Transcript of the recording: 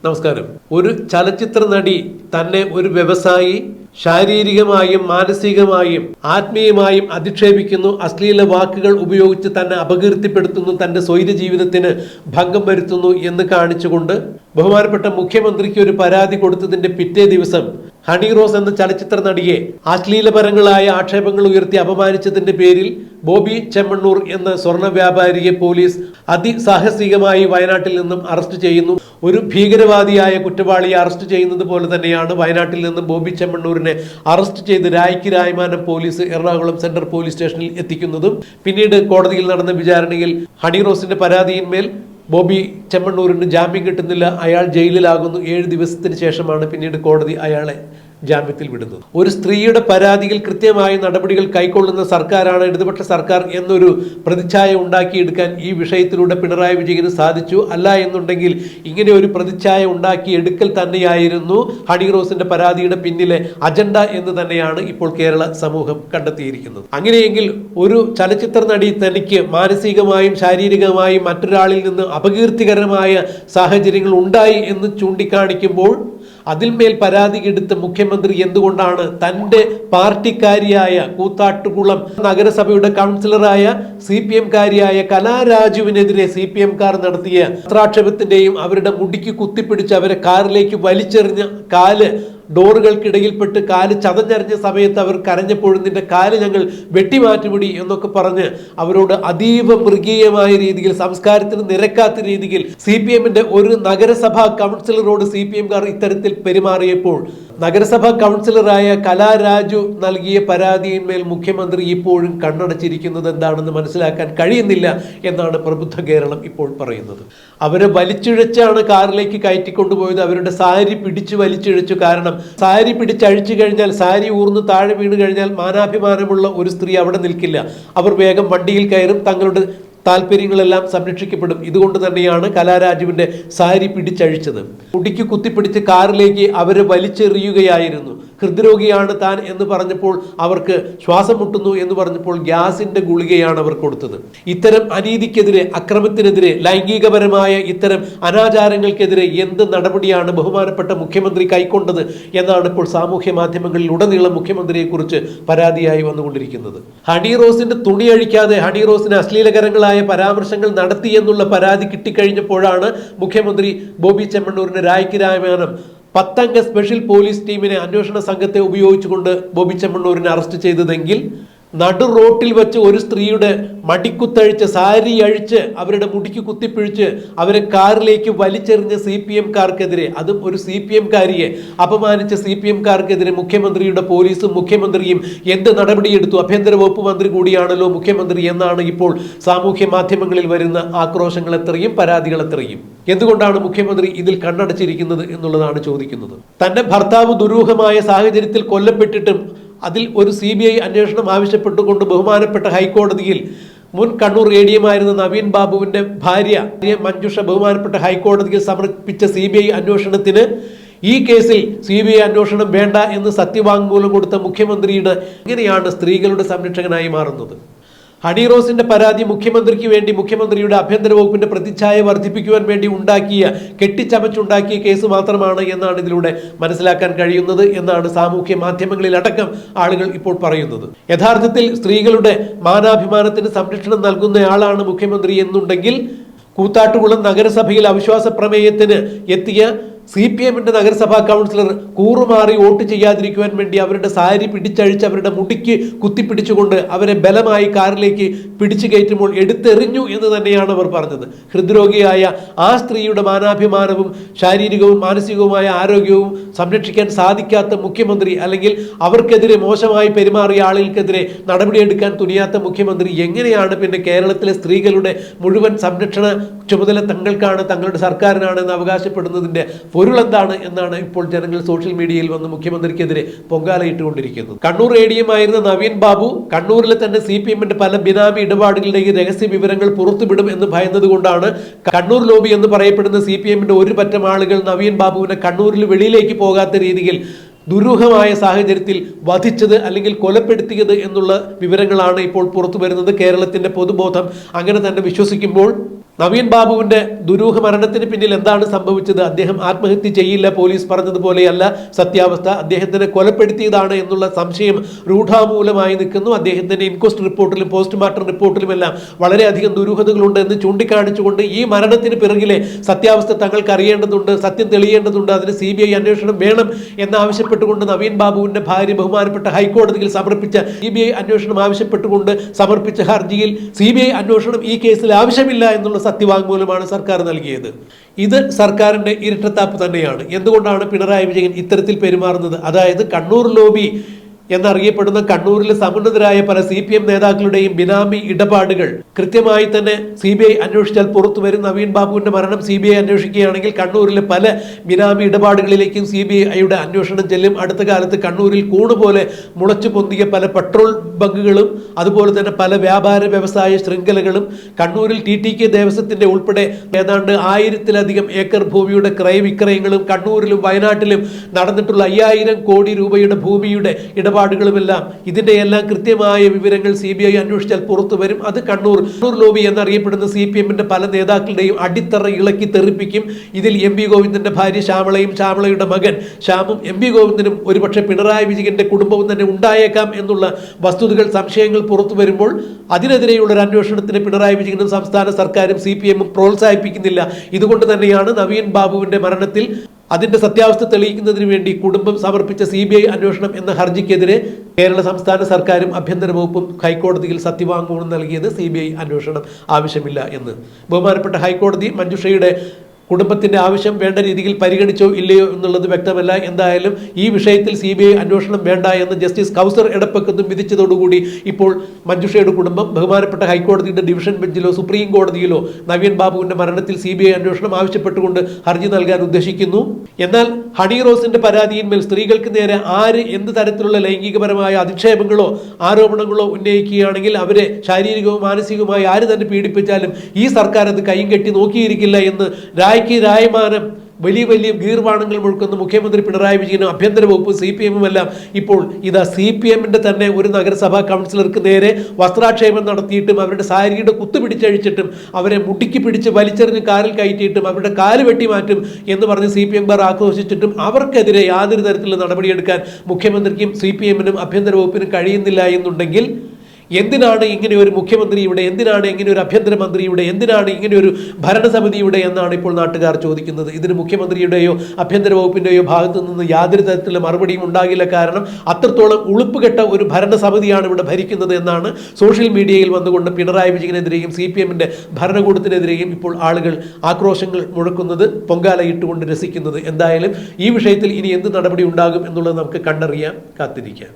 നമസ്കാരം. ഒരു ചലച്ചിത്ര നടി തന്നെ ഒരു വ്യവസായി ശാരീരികമായും മാനസികമായും ആത്മീയമായും അധിക്ഷേപിക്കുന്നു, അശ്ലീല വാക്കുകൾ ഉപയോഗിച്ച് തന്നെ അപകീർത്തിപ്പെടുത്തുന്നു, തന്റെ സ്വൈര ജീവിതത്തിന് ഭംഗം വരുത്തുന്നു എന്ന് കാണിച്ചുകൊണ്ട് ബഹുമാനപ്പെട്ട മുഖ്യമന്ത്രിക്ക് ഒരു പരാതി കൊടുത്തതിന്റെ പിറ്റേ ദിവസം ഹണി റോസ് എന്ന ചലച്ചിത്ര നടിയെ അശ്ലീലപരങ്ങളായ ആക്ഷേപങ്ങൾ ഉയർത്തി അപമാനിച്ചതിന്റെ പേരിൽ ബോബി ചെമ്മണ്ണൂർ എന്ന സ്വർണ്ണ വ്യാപാരിയെ പോലീസ് അതിസാഹസികമായി വയനാട്ടിൽ നിന്നും അറസ്റ്റ് ചെയ്യുന്നു. ഒരു ഭീകരവാദിയായ കുറ്റവാളിയെ അറസ്റ്റ് ചെയ്യുന്നത് പോലെ തന്നെയാണ് വയനാട്ടിൽ നിന്നും ബോബി ചെമ്മണ്ണൂരിനെ അറസ്റ്റ് ചെയ്ത് രായ്ക്ക് രായ്മാനം പോലീസ് എറണാകുളം സെൻട്രൽ പോലീസ് സ്റ്റേഷനിൽ എത്തിക്കുന്നതും പിന്നീട് കോടതിയിൽ നടന്ന വിചാരണയിൽ ഹണി റോസിന്റെ പരാതിയിന്മേൽ ബോബി ചെമ്മണ്ണൂരിന് ജാമ്യം കിട്ടുന്നില്ല, അയാൾ ജയിലിലാകുന്നു. 7 ദിവസത്തിന് ശേഷമാണ് പിന്നീട് കോടതി അയാളെ ജാമ്യത്തിൽ വിടുന്നത്. ഒരു സ്ത്രീയുടെ പരാതിയിൽ കൃത്യമായ നടപടികൾ കൈക്കൊള്ളുന്ന സർക്കാരാണ് ഇടതുപക്ഷ സർക്കാർ എന്നൊരു പ്രതിച്ഛായ ഉണ്ടാക്കിയെടുക്കാൻ ഈ വിഷയത്തിലൂടെ പിണറായി വിജയന് സാധിച്ചു. അല്ല എന്നുണ്ടെങ്കിൽ ഇങ്ങനെ ഒരു പ്രതിച്ഛായ ഉണ്ടാക്കിയെടുക്കൽ തന്നെയായിരുന്നു ഹണി റോസിന്റെ പരാതിയുടെ പിന്നിലെ അജണ്ട എന്ന് തന്നെയാണ് ഇപ്പോൾ കേരള സമൂഹം കണ്ടെത്തിയിരിക്കുന്നത്. അങ്ങനെയെങ്കിൽ ഒരു ചലച്ചിത്ര നടി തനിക്ക് മാനസികമായും ശാരീരികമായും മറ്റൊരാളിൽ നിന്ന് അപകീർത്തികരമായ സാഹചര്യങ്ങൾ ഉണ്ടായി എന്ന് ചൂണ്ടിക്കാണിക്കുമ്പോൾ അതിന്മേൽ പരാതി എടുത്ത മുഖ്യമന്ത്രി എന്തുകൊണ്ടാണ് തൻ്റെ പാർട്ടിക്കാരിയായ കൂത്താട്ടുകുളം നഗരസഭയുടെ കൗൺസിലറായ CPM കാരിയായ കലാരാജുവിനെതിരെ CPM കാർ നടത്തിയ അസ്ത്രാക്ഷേപത്തിന്റെയും അവരുടെ മുടിക്ക് കുത്തിപ്പിടിച്ച് അവരെ കാറിലേക്ക് വലിച്ചെറിഞ്ഞ കാല് ഡോറുകൾക്കിടയിൽപ്പെട്ട് കാല് ചതഞ്ഞറിഞ്ഞ സമയത്ത് അവർ കരഞ്ഞപ്പോഴും നിന്റെ കാല് ഞങ്ങൾ വെട്ടിമാറ്റുപിടി എന്നൊക്കെ പറഞ്ഞ് അവരോട് അതീവ മൃഗീയമായ രീതിയിൽ സംസ്കാരത്തിന് നിരക്കാത്ത രീതിയിൽ CPMന്റെ ഒരു നഗരസഭാ കൗൺസിലറോട് CPM കാർ ഇത്തരത്തിൽ പെരുമാറിയപ്പോൾ നഗരസഭാ കൗൺസിലറായ കലാരാജു നൽകിയ പരാതിയിന്മേൽ മുഖ്യമന്ത്രി ഇപ്പോഴും കണ്ണടച്ചിരിക്കുന്നത് എന്താണെന്ന് മനസ്സിലാക്കാൻ കഴിയുന്നില്ല എന്നാണ് പ്രബുദ്ധ കേരളം ഇപ്പോൾ പറയുന്നത്. അവരെ വലിച്ചിഴച്ചാണ് കാറിലേക്ക് കയറ്റിക്കൊണ്ടുപോയത്. അവരുടെ സാരി പിടിച്ചു വലിച്ചിഴച്ചു. കാരണം സാരി പിടിച്ചഴിച്ചു കഴിഞ്ഞാൽ, സാരി ഊർന്ന് താഴെ വീണ് കഴിഞ്ഞാൽ മാനാഭിമാനമുള്ള ഒരു സ്ത്രീ അവിടെ നിൽക്കില്ല. അവർ വേഗം വണ്ടിയിൽ കയറും, തങ്ങളുടെ താല്പര്യങ്ങളെല്ലാം സംരക്ഷിക്കപ്പെടും. ഇതുകൊണ്ട് തന്നെയാണ് കലാരാജുവിന്റെ സാരി പിടിച്ചഴിച്ചത്. മുടിക്ക് കുത്തിപ്പിടിച്ച് കാറിലേക്ക് അവരെ വലിച്ചെറിയുകയായിരുന്നു. ഹൃദ്രോഗിയാണ് താൻ എന്ന് പറഞ്ഞപ്പോൾ, അവർക്ക് ശ്വാസം മുട്ടുന്നു എന്ന് പറഞ്ഞപ്പോൾ ഗ്യാസിന്റെ ഗുളികയാണ് അവർ കൊടുത്തത്. ഇത്തരം അനീതിക്കെതിരെ, അക്രമത്തിനെതിരെ, ലൈംഗികപരമായ ഇത്തരം അനാചാരങ്ങൾക്കെതിരെ എന്ത് നടപടിയാണ് ബഹുമാനപ്പെട്ട മുഖ്യമന്ത്രി കൈക്കൊണ്ടത് എന്നാണ് ഇപ്പോൾ സാമൂഹ്യ മാധ്യമങ്ങളിൽ ഉടനീളം മുഖ്യമന്ത്രിയെ കുറിച്ച് പരാതിയായി വന്നുകൊണ്ടിരിക്കുന്നത്. ഹണി റോസിന്റെ തുണി അഴിക്കാതെ ഹണി റോസിന് അശ്ലീലകരങ്ങളായ പരാമർശങ്ങൾ നടത്തി എന്നുള്ള പരാതി കിട്ടിക്കഴിഞ്ഞപ്പോഴാണ് മുഖ്യമന്ത്രി ബോബി ചെമ്മണ്ണൂരിന് രായ്ക്ക് രായ്മാനം 10 അംഗ സ്പെഷ്യൽ പോലീസ് ടീമിനെ, അന്വേഷണ സംഘത്തെ ഉപയോഗിച്ചുകൊണ്ട് ബോബി ചെമ്മണ്ണൂരിനെ അറസ്റ്റ് ചെയ്തതെങ്കിൽ നടു റോട്ടിൽ വെച്ച് ഒരു സ്ത്രീയുടെ മടിക്കുത്തഴിച്ച് സാരി അഴിച്ച് അവരുടെ മുടിക്ക് കുത്തിപ്പിഴിച്ച് അവരെ കാറിലേക്ക് വലിച്ചെറിഞ്ഞ CPM കാർക്കെതിരെ, അതും ഒരു CPM കാരിയെ അപമാനിച്ച CPM കാർക്കെതിരെ മുഖ്യമന്ത്രിയുടെ പോലീസും മുഖ്യമന്ത്രിയും എന്ത് നടപടിയെടുത്തു? ആഭ്യന്തര വകുപ്പ് മന്ത്രി കൂടിയാണല്ലോ മുഖ്യമന്ത്രി എന്നാണ് ഇപ്പോൾ സാമൂഹ്യ മാധ്യമങ്ങളിൽ വരുന്ന ആക്രോശങ്ങൾ എത്രയും, പരാതികൾ എത്രയും. എന്തുകൊണ്ടാണ് മുഖ്യമന്ത്രി ഇതിൽ കണ്ണടച്ചിരിക്കുന്നത് എന്നുള്ളതാണ് ചോദിക്കുന്നത്. തന്റെ ഭർത്താവ് ദുരൂഹമായ സാഹചര്യത്തിൽ കൊല്ലപ്പെട്ടിട്ടും അതിൽ ഒരു CBI അന്വേഷണം ആവശ്യപ്പെട്ടുകൊണ്ട് ബഹുമാനപ്പെട്ട ഹൈക്കോടതിയിൽ മുൻ കണ്ണൂർ ADM ആയിരുന്ന നവീൻ ബാബുവിന്റെ ഭാര്യ മഞ്ജുഷ ബഹുമാനപ്പെട്ട ഹൈക്കോടതിയിൽ സമർപ്പിച്ച CBI അന്വേഷണത്തിന് ഈ കേസിൽ CBI അന്വേഷണം വേണ്ട എന്ന് സത്യവാങ്മൂലം കൊടുത്ത മുഖ്യമന്ത്രിയുടെ എങ്ങനെയാണ് സ്ത്രീകളുടെ സംരക്ഷകനായി മാറുന്നത്? ഹണി റോസിന്റെ പരാതി മുഖ്യമന്ത്രിക്ക് വേണ്ടി, മുഖ്യമന്ത്രിയുടെ ആഭ്യന്തര വകുപ്പിന്റെ പ്രതിച്ഛായ വർദ്ധിപ്പിക്കുവാൻ വേണ്ടി കെട്ടിച്ചമച്ചുണ്ടാക്കിയ കേസ് മാത്രമാണ് എന്നാണ് ഇതിലൂടെ മനസ്സിലാക്കാൻ കഴിയുന്നത് എന്നാണ് സാമൂഹ്യ മാധ്യമങ്ങളിലടക്കം ആളുകൾ ഇപ്പോൾ പറയുന്നത്. യഥാർത്ഥത്തിൽ സ്ത്രീകളുടെ മാനാഭിമാനത്തിന് സംരക്ഷണം നൽകുന്നയാളാണ് മുഖ്യമന്ത്രി എന്നുണ്ടെങ്കിൽ കൂത്താട്ടുകുളം നഗരസഭയിൽ അവിശ്വാസ പ്രമേയത്തിന് എത്തിയ CPMന്റെ നഗരസഭാ കൗൺസിലർ കൂറുമാറി വോട്ട് ചെയ്യാതിരിക്കുവാൻ വേണ്ടി അവരുടെ സാരി പിടിച്ചഴിച്ച് അവരുടെ മുടിക്ക് കുത്തിപ്പിടിച്ചുകൊണ്ട് അവരെ ബലമായി കാറിലേക്ക് പിടിച്ചു കയറ്റുമ്പോൾ എടുത്തെറിഞ്ഞു എന്ന് തന്നെയാണ് അവർ പറഞ്ഞത്. ഹൃദ്രോഗിയായ ആ സ്ത്രീയുടെ മാനാഭിമാനവും ശാരീരികവും മാനസികവുമായ ആരോഗ്യവും സംരക്ഷിക്കാൻ സാധിക്കാത്ത മുഖ്യമന്ത്രി, അല്ലെങ്കിൽ അവർക്കെതിരെ മോശമായി പെരുമാറിയ ആളുകൾക്കെതിരെ നടപടിയെടുക്കാൻ തുനിയാത്ത മുഖ്യമന്ത്രി എങ്ങനെയാണ് പിന്നെ കേരളത്തിലെ സ്ത്രീകളുടെ മുഴുവൻ സംരക്ഷണ ചുമതല തങ്ങൾക്കാണ്, തങ്ങളുടെ സർക്കാരിനാണെന്ന് അവകാശപ്പെടുന്നതിന്റെ പൊരുളെന്താണ് എന്നാണ് ഇപ്പോൾ ജനങ്ങൾ സോഷ്യൽ മീഡിയയിൽ വന്ന് മുഖ്യമന്ത്രിക്കെതിരെ പൊങ്കാലയിട്ടുകൊണ്ടിരിക്കുന്നത്. കണ്ണൂർ ADM ആയിരുന്ന നവീൻ ബാബു കണ്ണൂരിലെ തന്നെ CPMന്റെ പല ബിനാമി ഇടപാടുകളുടെയും രഹസ്യ വിവരങ്ങൾ പുറത്തുവിടും എന്ന് ഭയന്നതുകൊണ്ടാണ് കണ്ണൂർ ലോബി എന്ന് പറയപ്പെടുന്ന CPMന്റെ ഒരു പറ്റം ആളുകൾ നവീൻ ബാബുവിനെ കണ്ണൂരിൽ വെളിയിലേക്ക് പോകാത്ത രീതിയിൽ ദുരൂഹമായ സാഹചര്യത്തിൽ വധിച്ചത് അല്ലെങ്കിൽ കൊലപ്പെടുത്തിയത് എന്നുള്ള വിവരങ്ങളാണ് ഇപ്പോൾ പുറത്തു വരുന്നത്. കേരളത്തിന്റെ പൊതുബോധം അങ്ങനെ തന്നെ വിശ്വസിക്കുമ്പോൾ നവീൻ ബാബുവിന്റെ ദുരൂഹ മരണത്തിന് പിന്നിൽ എന്താണ് സംഭവിച്ചത്? അദ്ദേഹം ആത്മഹത്യ ചെയ്യില്ല, പോലീസ് പറഞ്ഞതുപോലെയല്ല സത്യാവസ്ഥ, അദ്ദേഹത്തിനെ കൊലപ്പെടുത്തിയതാണ് എന്നുള്ള സംശയം രൂഢാമൂലമായി നിൽക്കുന്നു. അദ്ദേഹത്തിന്റെ ഇൻക്വസ്റ്റ് റിപ്പോർട്ടിലും പോസ്റ്റ്മോർട്ടം റിപ്പോർട്ടിലുമെല്ലാം വളരെയധികം ദുരൂഹതകളുണ്ട് എന്ന് ചൂണ്ടിക്കാണിച്ചുകൊണ്ട് ഈ മരണത്തിന് പിറകിലെ സത്യാവസ്ഥ തങ്ങൾക്ക് അറിയേണ്ടതുണ്ട്, സത്യം തെളിയേണ്ടതുണ്ട്, അതിന് CBI അന്വേഷണം വേണം എന്നാവശ്യപ്പെട്ടുകൊണ്ട് നവീൻ ബാബുവിന്റെ ഭാര്യ ബഹുമാനപ്പെട്ട ഹൈക്കോടതിയിൽ സമർപ്പിച്ച CBI അന്വേഷണം ആവശ്യപ്പെട്ടുകൊണ്ട് സമർപ്പിച്ച ഹർജിയിൽ CBI അന്വേഷണം ഈ കേസിൽ ആവശ്യമില്ല എന്നുള്ള സത്യവാങ്മൂലമാണ് സർക്കാർ നൽകിയത്. ഇത് സർക്കാരിന്റെ ഇരട്ടത്താപ്പ് തന്നെയാണ്. എന്തുകൊണ്ടാണ് പിണറായി വിജയൻ ഇത്തരത്തിൽ പെരുമാറുന്നത്? അതായത് കണ്ണൂർ ലോബി എന്നറിയപ്പെടുന്ന കണ്ണൂരിലെ സമുന്നതരായ പല CPM നേതാക്കളുടെയും ബിനാമി ഇടപാടുകൾ കൃത്യമായി തന്നെ CBI അന്വേഷിച്ചാൽ പുറത്തു വരും. നവീൻ ബാബുവിന്റെ മരണം CBI അന്വേഷിക്കുകയാണെങ്കിൽ കണ്ണൂരിലെ പല ബിനാമി ഇടപാടുകളിലേക്കും CBIയുടെ അന്വേഷണം ചെല്ലും. അടുത്ത കാലത്ത് കണ്ണൂരിൽ കൂണുപോലെ മുളച്ചു പൊന്തിയ പല പെട്രോൾ ബങ്കുകളും അതുപോലെ തന്നെ പല വ്യാപാര വ്യവസായ ശൃംഖലകളും കണ്ണൂരിൽ TTK ദേവസ്വത്തിന്റെ ഉൾപ്പെടെ ഏതാണ്ട് 1000-ലധികം ഏക്കർ ഭൂമിയുടെ ക്രയവിക്രയങ്ങളും കണ്ണൂരിലും വയനാട്ടിലും നടന്നിട്ടുള്ള 5000 കോടി രൂപയുടെ ഭൂമിയുടെ ഇടപാടുകളുമെല്ലാം ഇതിന്റെ എല്ലാം കൃത്യമായ വിവരങ്ങൾ CBI അന്വേഷിച്ചാൽ പുറത്തു വരും. അത് കണ്ണൂർ ലോബി എന്നറിയപ്പെടുന്ന CPMന്റെ പല നേതാക്കളുടെയും അടിത്തറ ഇളക്കി തെറിപ്പിക്കും. ഇതിൽ MP ഗോവിന്ദന്റെ ഭാര്യ ശ്യാമളയും ശ്യാമളയുടെ മകൻ ശ്യാമും MP ഗോവിന്ദനും ഒരുപക്ഷെ പിണറായി വിജയന്റെ കുടുംബവും തന്നെ ഉണ്ടായേക്കാം എന്നുള്ള വസ്തുതകൾ സംശയങ്ങൾ പുറത്തു വരുമ്പോൾ അതിനെതിരെയുള്ള ഒരു അന്വേഷണത്തിന് പിണറായി വിജയനും സംസ്ഥാന സർക്കാരും CPM പ്രോത്സാഹിപ്പിക്കുന്നില്ല. ഇതുകൊണ്ട് തന്നെയാണ് നവീൻ ബാബുവിന്റെ മരണത്തിൽ അതിന്റെ സത്യാവസ്ഥ തെളിയിക്കുന്നതിന് വേണ്ടി കുടുംബം സമർപ്പിച്ച CBI അന്വേഷണം എന്ന ഹർജിക്കെതിരെ കേരള സംസ്ഥാന സർക്കാരും ആഭ്യന്തര വകുപ്പും ഹൈക്കോടതിയിൽ സത്യവാങ്മൂലം നൽകിയത് CBI അന്വേഷണം ആവശ്യമില്ല എന്ന്. ബഹുമാനപ്പെട്ട ഹൈക്കോടതി മഞ്ജുഷയുടെ കുടുംബത്തിന്റെ ആവശ്യം വേണ്ട രീതിയിൽ പരിഗണിച്ചോ ഇല്ലയോ എന്നുള്ളത് വ്യക്തമല്ല. എന്തായാലും ഈ വിഷയത്തിൽ CBI അന്വേഷണം വേണ്ട എന്ന് ജസ്റ്റിസ് കൗസർ എടപ്പക്കത്തും വിധിച്ചതോടുകൂടി ഇപ്പോൾ മഞ്ജുഷയുടെ കുടുംബം ബഹുമാനപ്പെട്ട ഹൈക്കോടതിയുടെ ഡിവിഷൻ ബെഞ്ചിലോ സുപ്രീം കോടതിയിലോ നവീൻ ബാബുവിന്റെ മരണത്തിൽ CBI അന്വേഷണം ആവശ്യപ്പെട്ടുകൊണ്ട് ഹർജി നൽകാൻ ഉദ്ദേശിക്കുന്നു. എന്നാൽ ഹണി റോസിന്റെ പരാതിയിന്മേൽ സ്ത്രീകൾക്ക് നേരെ ആര് എന്ത് തരത്തിലുള്ള ലൈംഗികപരമായ അധിക്ഷേപങ്ങളോ ആരോപണങ്ങളോ ഉന്നയിക്കുകയാണെങ്കിൽ അവരെ ശാരീരികവും മാനസികവുമായി ആര് തന്നെ പീഡിപ്പിച്ചാലും ഈ സർക്കാർ അത് കൈയും കെട്ടി നോക്കിയിരിക്കില്ല എന്ന് രായമാനം വലിയ ഗീർവാണങ്ങൾ മുഴക്കുന്ന മുഖ്യമന്ത്രി പിണറായി വിജയനും ആഭ്യന്തര വകുപ്പും CPM എല്ലാം ഇപ്പോൾ ഇതാ CPMന്റെ തന്നെ ഒരു നഗരസഭാ കൗൺസിലർക്ക് നേരെ വസ്ത്രാക്ഷേപം നടത്തിയിട്ടും അവരുടെ സാരിയുടെ കുത്തു പിടിച്ചഴിച്ചിട്ടും അവരെ മുട്ടിക്ക് പിടിച്ച് വലിച്ചെറിഞ്ഞ് കാറിൽ കയറ്റിയിട്ടും അവരുടെ കാല് വെട്ടി മാറ്റും എന്ന് പറഞ്ഞ് CPMകാർ ആക്രോശിച്ചിട്ടും അവർക്കെതിരെ യാതൊരു തരത്തിലുള്ള നടപടിയെടുക്കാൻ മുഖ്യമന്ത്രിക്കും CPMനും ആഭ്യന്തര വകുപ്പിനും കഴിയുന്നില്ല എന്നുണ്ടെങ്കിൽ എന്തിനാണ് ഇങ്ങനെ ഒരു മുഖ്യമന്ത്രിയുടെ, എന്തിനാണ് ഇങ്ങനെ ഒരു ആഭ്യന്തരമന്ത്രിയുടെ, എന്തിനാണ് ഇങ്ങനെ ഒരു ഭരണസമിതിയുടെ എന്നാണ് ഇപ്പോൾ നാട്ടുകാർ ചോദിക്കുന്നത്. ഇതിന് മുഖ്യമന്ത്രിയുടെയോ ആഭ്യന്തര വകുപ്പിന്റെയോ ഭാഗത്തു നിന്ന് യാതൊരു തരത്തിലുള്ള മറുപടിയും ഉണ്ടാകില്ല. കാരണം അത്രത്തോളം ഉളുപ്പുകെട്ട ഒരു ഭരണസമിതിയാണ് ഇവിടെ ഭരിക്കുന്നത് എന്നാണ് സോഷ്യൽ മീഡിയയിൽ വന്നുകൊണ്ട് പിണറായി വിജയനെതിരെയും CPMന്റെ ഭരണകൂടത്തിനെതിരെയും ഇപ്പോൾ ആളുകൾ ആക്രോശങ്ങൾ മുഴക്കുന്നത്, പൊങ്കാലയിട്ടുകൊണ്ട് രസിക്കുന്നത്. എന്തായാലും ഈ വിഷയത്തിൽ ഇനി എന്ത് നടപടി ഉണ്ടാകും എന്നുള്ളത് നമുക്ക് കണ്ടറിയാം, കാത്തിരിക്കാം.